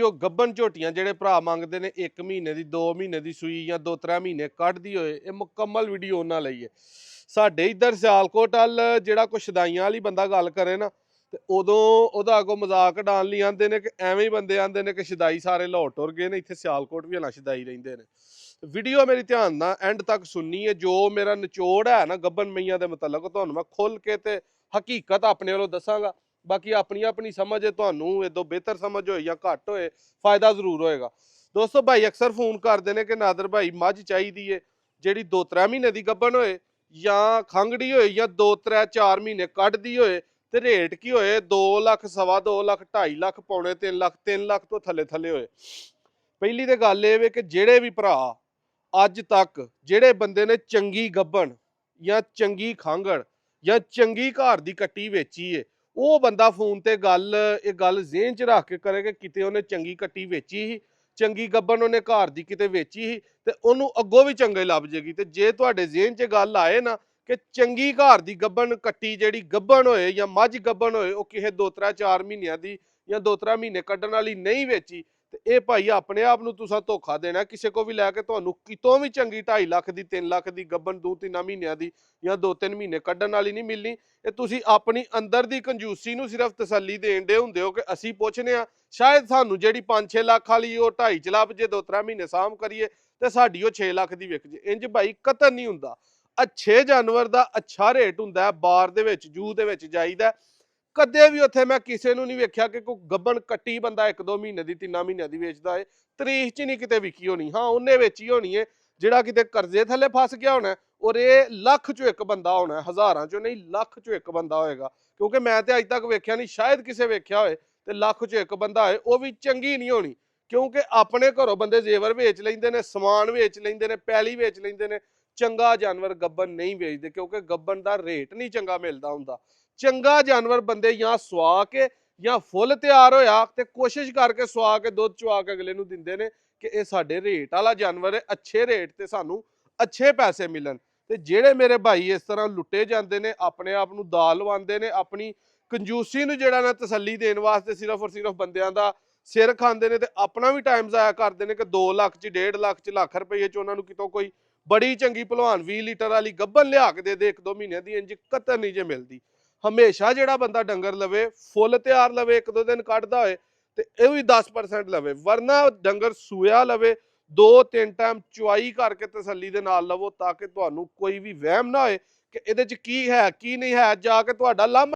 ਉਹ ਗੱਬਨ ਝੋਟੀਆਂ ਜਿਹੜੇ ਭਰਾ ਮੰਗਦੇ ਨੇ 1 ਮਹੀਨੇ ਦੀ 2 ਮਹੀਨੇ ਦੀ ਸੂਈ ਜਾਂ 2-3 ਮਹੀਨੇ ਕੱਢਦੀ ਹੋਏ, ਇਹ ਮੁਕੰਮਲ ਵੀਡੀਓ ਉਹਨਾਂ ਲਈ ਹੈ। ਸਾਡੇ ਇੱਧਰ ਸਿਆਲਕੋਟ ਵੱਲ ਜਿਹੜਾ ਕੋਈ ਸ਼ਦਾਈਆਂ ਵਾਲੀ ਬੰਦਾ ਗੱਲ ਕਰੇ ਨਾ, ਤੇ ਉਦੋਂ ਉਹਦਾ ਅੱਗੋਂ ਮਜ਼ਾਕ ਉਡਾਉਣ ਲਈ ਆਂਦੇ ਨੇ ਕਿ ਐਵੇਂ ਹੀ ਬੰਦੇ ਆਂਦੇ ਨੇ ਕਿ ਸ਼ਦਾਈ ਸਾਰੇ ਲਾਹੌਰ ਟੁਰ ਗਏ ਨੇ, ਇੱਥੇ ਸਿਆਲਕੋਟ ਵੀ ਹਲਾ ਸ਼ਦਾਈ ਰਹਿੰਦੇ ਨੇ। ਵੀਡੀਓ ਮੇਰੀ ਧਿਆਨ ਨਾਲ ਐਂਡ ਤੱਕ ਸੁਣਨੀ ਹੈ। ਜੋ ਮੇਰਾ ਨਿਚੋੜ ਹੈ ਨਾ ਗੱਬਨ ਮਈਆਂ ਦੇ ਮੁਤਲਕ, ਤੁਹਾਨੂੰ ਮੈਂ ਖੁੱਲ ਕੇ ਤੇ ਹਕੀਕਤ ਆਪਣੇ ਵੱਲੋਂ ਦੱਸਾਂਗਾ। ਬਾਕੀ ਆਪਣੀ ਆਪਣੀ ਸਮਝ ਹੈ, ਤੁਹਾਨੂੰ ਇਦੋਂ ਬਿਹਤਰ ਸਮਝ ਹੋਏ ਜਾਂ ਘੱਟ ਹੋਏ, ਫਾਇਦਾ ਜ਼ਰੂਰ ਹੋਏਗਾ। ਦੋਸਤੋ, ਭਾਈ ਅਕਸਰ ਫੋਨ ਕਰਦੇ ਨੇ ਕਿ ਨਾਦਰ ਭਾਈ ਮੱਝ ਚਾਹੀਦੀ ਹੈ ਜਿਹੜੀ 2-3 ਮਹੀਨੇ ਦੀ ਗੱਬਨ ਹੋਏ ਜਾਂ ਖੰਗੜੀ ਹੋਏ ਜਾਂ 2-3-4 ਮਹੀਨੇ ਕੱਢਦੀ ਹੋਏ, ਤੇ ਰੇਟ ਕੀ ਹੋਏ 2 ਲੱਖ, 2.25 ਲੱਖ, 2.5 ਲੱਖ, ਪੌਣੇ 3 ਲੱਖ, 3 ਲੱਖ ਤੋਂ ਥੱਲੇ ਥੱਲੇ ਹੋਏ। ਪਹਿਲੀ ਤੇ ਗੱਲ ਇਹ ਵੇ ਕਿ ਜਿਹੜੇ ਵੀ ਭਰਾ ਅੱਜ ਤੱਕ ਜਿਹੜੇ ਬੰਦੇ ਨੇ ਚੰਗੀ ਗੱਬਨ ਜਾਂ ਚੰਗੀ ਖਾਂਗੜ ਜਾਂ ਚੰਗੀ ਘਰ ਦੀ ਕੱਟੀ ਵੇਚੀ ਏ, ਉਹ ਬੰਦਾ ਫੋਨ ਤੇ ਇਹ ਗੱਲ ਜ਼ਿਹਨ 'ਚ ਰੱਖ ਕੇ ਕਰੇ ਕਿ ਕਿਤੇ ਉਹਨੇ ਚੰਗੀ ਕੱਟੀ ਵੇਚੀ ਸੀ, ਚੰਗੀ ਗੱਬਨ ਉਹਨੇ ਘਰ ਦੀ ਕਿਤੇ ਵੇਚੀ ਸੀ, ਤੇ ਉਹਨੂੰ ਅੱਗੋਂ ਵੀ ਚੰਗੇ ਲੱਭ ਜੇਗੀ। ਤੇ ਜੇ ਤੁਹਾਡੇ ਜ਼ਿਹਨ 'ਚ ਗੱਲ ਆਏ ਨਾ ਕਿ ਚੰਗੀ ਘਰ ਦੀ ਗੱਬਨ ਕੱਟੀ ਜਿਹੜੀ ਗੱਬਨ ਹੋਏ ਜਾਂ ਮੱਝ ਗੱਬਨ ਹੋਏ, ਉਹ ਕਿਸੇ 2-3-4 ਮਹੀਨਿਆਂ ਦੀ ਜਾਂ 2-3 ਮਹੀਨੇ ਕੱਢਣ ਵਾਲੀ ਨਹੀਂ ਵੇਚੀ, ਤੇ ਇਹ ਭਾਈ ਆਪਣੇ ਆਪ ਨੂੰ ਤੁਸੀਂ ਧੋਖਾ ਦੇਣਾ। ਕਿਸੇ ਕੋ ਵੀ ਲੈ ਕੇ ਤੁਹਾਨੂੰ ਕਿਤੋਂ ਵੀ ਚੰਗੀ 2.5 ਲੱਖ ਦੀ 3 ਲੱਖ ਦੀ ਗੱਬਨ 2-3 ਮਹੀਨਿਆਂ ਦੀ ਜਾਂ 2-3 ਮਹੀਨੇ ਕੱਢਣ ਵਾਲੀ ਨਹੀਂ ਮਿਲਣੀ। ਇਹ ਤੁਸੀਂ ਆਪਣੀ ਅੰਦਰ ਦੀ ਕੰਜੂਸੀ ਨੂੰ ਸਿਰਫ ਤਸੱਲੀ ਦੇਣ ਦੇ ਹੁੰਦੇ ਹੋ ਕਿ ਅਸੀਂ ਪੁੱਛਨੇ ਆ, ਸ਼ਾਇਦ ਸਾਨੂੰ ਜਿਹੜੀ 5-6 ਲੱਖ ਵਾਲੀ ਉਹ 2.5 ਚ ਲੱਭ ਜੇ, 2-3 ਮਹੀਨੇ ਸਾਂਭ ਕਰੀਏ ਤੇ ਸਾਡੀ ਉਹ 6 ਲੱਖ ਦੀ ਵਿਕ ਜੇ। ਇੰਜ ਭਾਈ ਕਤਲ ਨਹੀਂ ਹੁੰਦਾ। ਅੱਛੇ ਜਾਨਵਰ ਦਾ ਅੱਛਾ ਰੇਟ ਹੁੰਦਾ ਹੈ, ਬਾਰ ਦੇ ਵਿੱਚ ਜੂ ਦੇ ਵਿੱਚ ਜਾਈਦਾ। ਕਦੇ ਵੀ ਉੱਥੇ ਮੈਂ ਕਿਸੇ ਨੂੰ ਨਹੀਂ ਵੇਖਿਆ ਕਿ ਕੋਈ ਗੱਬਨ ਕੱਟੀ ਬੰਦਾ 1-2 ਮਹੀਨੇ ਦੀ 3 ਮਹੀਨਿਆਂ ਦੀ ਵੇਚਦਾ ਏ। ਤਰੀਖ 'ਚ ਨਹੀਂ ਕਿਤੇ ਵਿਕੀ ਹੋਣੀ। ਹਾਂ, ਉਹਨੇ ਵੇਚੀ ਹੋਣੀ ਏ ਜਿਹੜਾ ਕਿਤੇ ਕਰਜ਼ੇ ਥੱਲੇ ਫਸ ਗਿਆ ਹੋਣਾ, ਔਰ ਇਹ ਲੱਖ 'ਚੋਂ ਇੱਕ ਬੰਦਾ ਹੋਣਾ, ਹਜ਼ਾਰਾਂ 'ਚੋਂ ਨਹੀਂ, ਲੱਖ 'ਚੋਂ ਇੱਕ ਬੰਦਾ ਹੋਏਗਾ। ਕਿਉਂਕਿ ਮੈਂ ਤੇ ਅੱਜ ਤੱਕ ਵੇਖਿਆ ਨਹੀਂ, ਸ਼ਾਇਦ ਕਿਸੇ ਵੇਖਿਆ ਹੋਏ, ਤੇ ਲੱਖ 'ਚੋਂ ਇੱਕ ਬੰਦਾ ਹੋਏ, ਉਹ ਵੀ ਚੰਗੀ ਨਹੀਂ ਹੋਣੀ। ਕਿਉਂਕਿ ਆਪਣੇ ਘਰੋਂ ਬੰਦੇ ਜ਼ੇਵਰ ਵੇਚ ਲੈਂਦੇ ਨੇ, ਸਮਾਨ ਵੇਚ ਲੈਂਦੇ ਨੇ, ਪੈਲੀ ਵੇਚ ਲੈਂਦੇ ਨੇ, ਚੰਗਾ ਜਾਨਵਰ ਗੱਬਨ ਨਹੀਂ ਵੇਚਦੇ ਕਿਉਂਕਿ ਗੱਬਨ ਦਾ ਰੇਟ ਨਹੀਂ ਚੰਗਾ ਮਿਲਦਾ ਹੁੰਦਾ। ਚੰਗਾ ਜਾਨਵਰ ਬੰਦੇ ਜਾਂ ਸਵਾ ਕੇ ਜਾਂ ਫੁੱਲ ਤਿਆਰ ਹੋਇਆ ਤੇ ਕੋਸ਼ਿਸ਼ ਕਰਕੇ ਸਵਾ ਕੇ ਦੁੱਧ ਚਵਾ ਕੇ ਅਗਲੇ ਨੂੰ ਦਿੰਦੇ ਨੇ ਕਿ ਇਹ ਸਾਡੇ ਰੇਟ ਵਾਲਾ ਜਾਨਵਰ ਹੈ, ਅੱਛੇ ਰੇਟ ਤੇ ਸਾਨੂੰ ਅੱਛੇ ਪੈਸੇ ਮਿਲਣ। ਤੇ ਜਿਹੜੇ ਮੇਰੇ ਭਾਈ ਇਸ ਤਰ੍ਹਾਂ ਲੁੱਟੇ ਜਾਂਦੇ ਨੇ, ਆਪਣੇ ਆਪ ਨੂੰ ਦਾ ਲਵਾਉਂਦੇ ਨੇ, ਆਪਣੀ ਕੰਜੂਸੀ ਨੂੰ ਜਿਹੜਾ ਨਾ ਤਸੱਲੀ ਦੇਣ ਵਾਸਤੇ ਸਿਰਫ ਔਰ ਸਿਰਫ ਬੰਦਿਆਂ ਦਾ ਸਿਰ ਖਾਂਦੇ ਨੇ, ਤੇ ਆਪਣਾ ਵੀ ਟਾਈਮ ਜ਼ਾਇਆ ਕਰਦੇ ਨੇ ਕਿ 2 ਲੱਖ 'ਚ 1.5 ਲੱਖ 'ਚ ਲੱਖ ਰੁਪਏ 'ਚ ਉਹਨਾਂ ਨੂੰ ਕਿਤੋਂ ਕੋਈ ਬੜੀ ਚੰਗੀ ਭਲਵਾਨ 20 ਲੀਟਰ ਵਾਲੀ ਗੱਬਨ ਲਿਆ ਕੇ ਦੇ 1-2 ਮਹੀਨਿਆਂ ਦੀ, ਇੰਜ ਕਤਰ ਨਹੀਂ ਜੇ ਮਿਲਦੀ। ਹਮੇਸ਼ਾ ਜਿਹੜਾ ਬੰਦਾ ਡੰਗਰ ਲਵੇ ਫੁੱਲ ਤਿਆਰ ਲਵੇ, 1-2 ਦਿਨ ਕੱਢਦਾ ਹੋਏ, ਤੇ ਇਹ ਵੀ 10% ਲਵੇ, ਵਰਨਾ ਡੰਗਰ ਸੂਇਆ ਲਵੇ, 2-3 ਟਾਈਮ ਚੁਆਈ ਕਰਕੇ ਤਸੱਲੀ ਦੇ ਨਾਲ ਲਵੋ, ਤਾਂ ਕਿ ਤੁਹਾਨੂੰ ਕੋਈ ਵੀ ਵਹਿਮ ਨਾ ਹੋਏ ਕਿ ਇਹਦੇ 'ਚ ਕੀ ਹੈ ਕੀ ਨਹੀਂ ਹੈ, ਜਾ ਕੇ ਤੁਹਾਡਾ ਲਾਂਭਾ